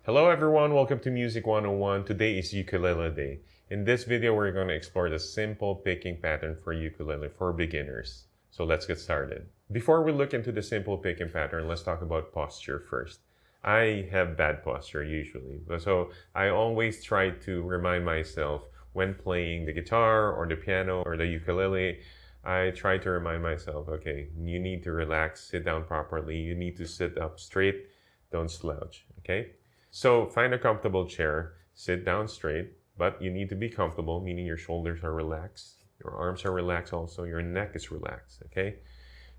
Hello everyone, welcome to Music 101. Today is Ukulele Day. In this video, we're going to explore the simple picking pattern for ukulele for beginners. So let's get started. Before we look into the simple picking pattern, let's talk about posture first. I have bad posture usually, so I always try to remind myself when playing the guitar or the piano or the ukulele, I try to remind myself, okay, you need to relax, sit down properly, you need to sit up straight, don't slouch, okay? So find a comfortable chair, sit down straight, but you need to be comfortable, meaning your shoulders are relaxed, your arms are relaxed also, your neck is relaxed, okay?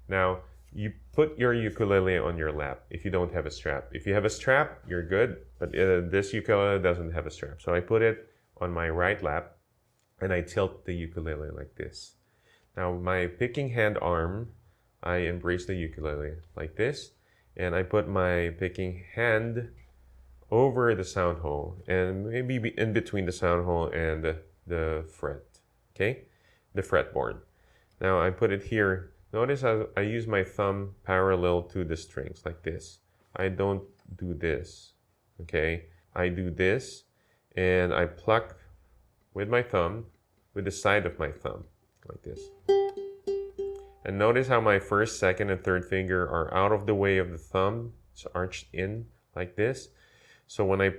Now, you put your ukulele on your lap if you don't have a strap. If you have a strap, you're good, but this ukulele doesn't have a strap. So I put it on my right lap and I tilt the ukulele like this. Now my picking hand arm, I embrace the ukulele like this, and I put my picking hand over the sound hole and maybe in between the sound hole and the fret, okay? The fretboard. Now I put it here. Notice I use my thumb parallel to the strings like this. I don't do this, okay? I do this and I pluck with my thumb, with the side of my thumb, like this. And notice how my first, second, and third finger are out of the way of the thumb. It's arched in like this. So when I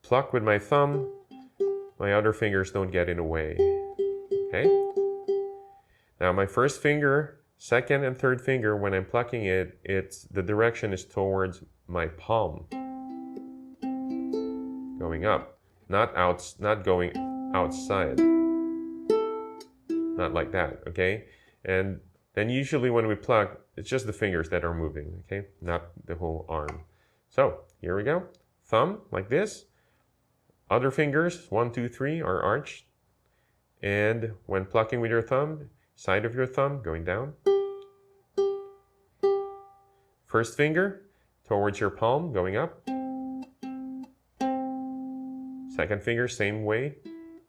pluck with my thumb, my other fingers don't get in the way, okay? Now my first finger, second and third finger, when I'm plucking it, the direction is towards my palm, going up, not going outside, not like that, okay? And then usually when we pluck, it's just the fingers that are moving, okay? Not the whole arm. So here we go. Thumb like this. Other fingers, 1, 2, 3, are arched. And when plucking with your thumb, side of your thumb going down. First finger towards your palm going up. Second finger, same way.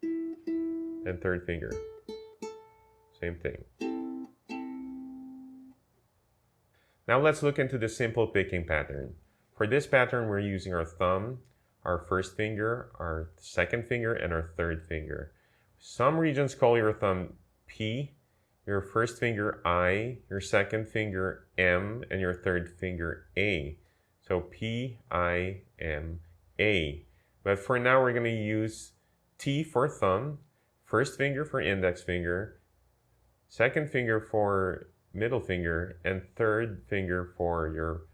And third finger, same thing. Now let's look into the simple picking pattern. For this pattern, we're using our thumb, our first finger, our second finger, and our third finger. Some regions call your thumb P, your first finger I, your second finger M, and your third finger A. So P, I, M, A. But for now, we're going to use T for thumb, first finger for index finger, second finger for middle finger, and third finger for your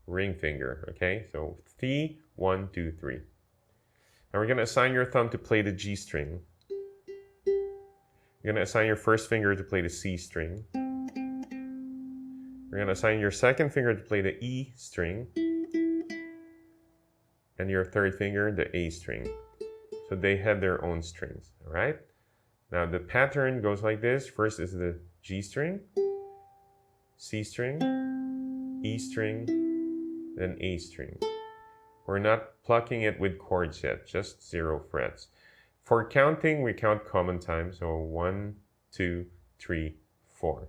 ring finger, okay? So T, 1, 2, 3. Now we're going to assign your thumb to play the G string. You're going to assign your first finger to play the C string. You're going to assign your second finger to play the E string. And your third finger, the A string. So they have their own strings, all right? Now the pattern goes like this. First is the G string, C string, E string, then A string. We're not plucking it with chords yet, just 0 frets. For counting, we count common time, so 1, 2, 3, 4.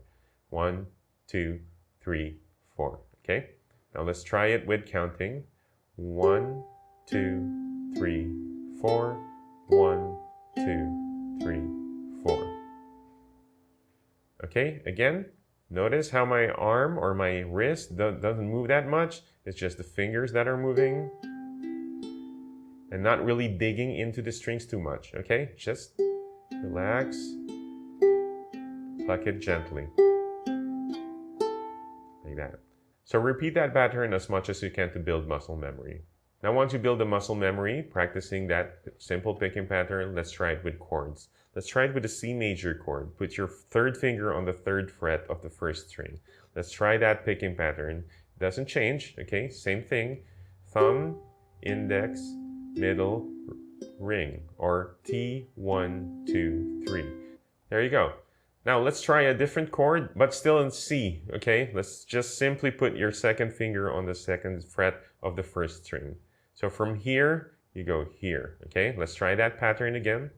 1, 2, 3, 4, okay? Now let's try it with counting. 1, 2, 3, 4. 1, 2, 3, 4. Okay, again, notice how my arm or my wrist doesn't move that much. It's just the fingers that are moving and not really digging into the strings too much, okay? Just relax, pluck it gently, like that. So repeat that pattern as much as you can to build muscle memory. Now once you build the muscle memory, practicing that simple picking pattern, let's try it with chords. Let's try it with the C major chord. Put your third finger on the third fret of the first string. Let's try that picking pattern. Doesn't change, okay? Same thing. Thumb, index, middle, ring, or T, 1, 2, 3. There you go. Now let's try a different chord, but still in C, okay? Let's just simply put your second finger on the second fret of the first string. So from here, you go here, okay? Let's try that pattern again.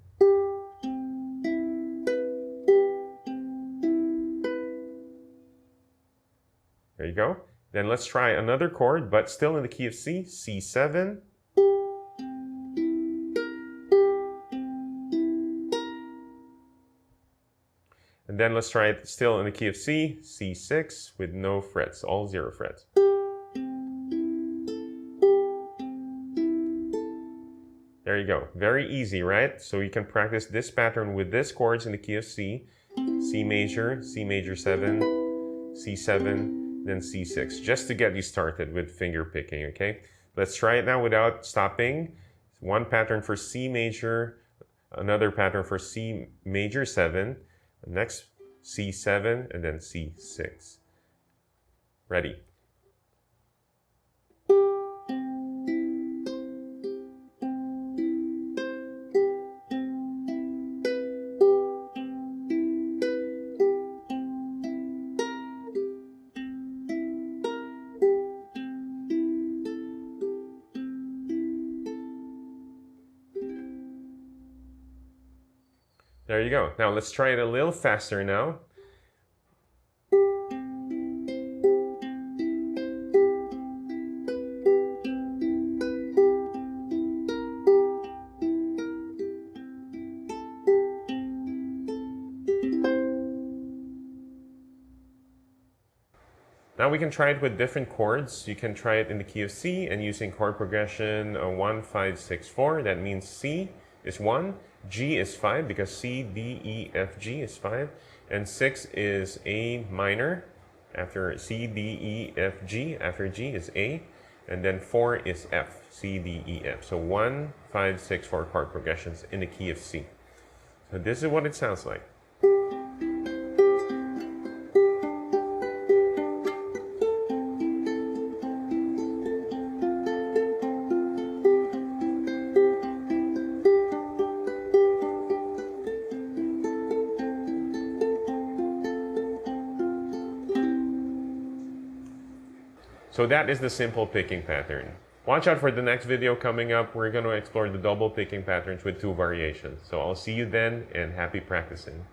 There you go. Then let's try another chord, but still in the key of C, C7, And then let's try it still in the key of C, C6 with no frets, all 0 frets. There you go. Very easy, right? So you can practice this pattern with these chords in the key of C, C major 7, C7, then C6, just to get you started with finger picking, okay? Let's try it now without stopping. One pattern for C major, another pattern for C major 7, next C7, and then C6. Ready? There you go. Now let's try it a little faster now. Now we can try it with different chords. You can try it in the key of C and using chord progression 1, 5, 6, 4. That means C is 1, G is 5 because C, D, E, F, G is 5, and 6 is A minor. After C, D, E, F, G, after G is A, and then 4 is F, C, D, E, F. So 1, 5, 6, 4 chord progressions in the key of C. So this is what it sounds like. So that is the simple picking pattern. Watch out for the next video coming up. We're going to explore the double picking patterns with 2 variations. So I'll see you then, and happy practicing.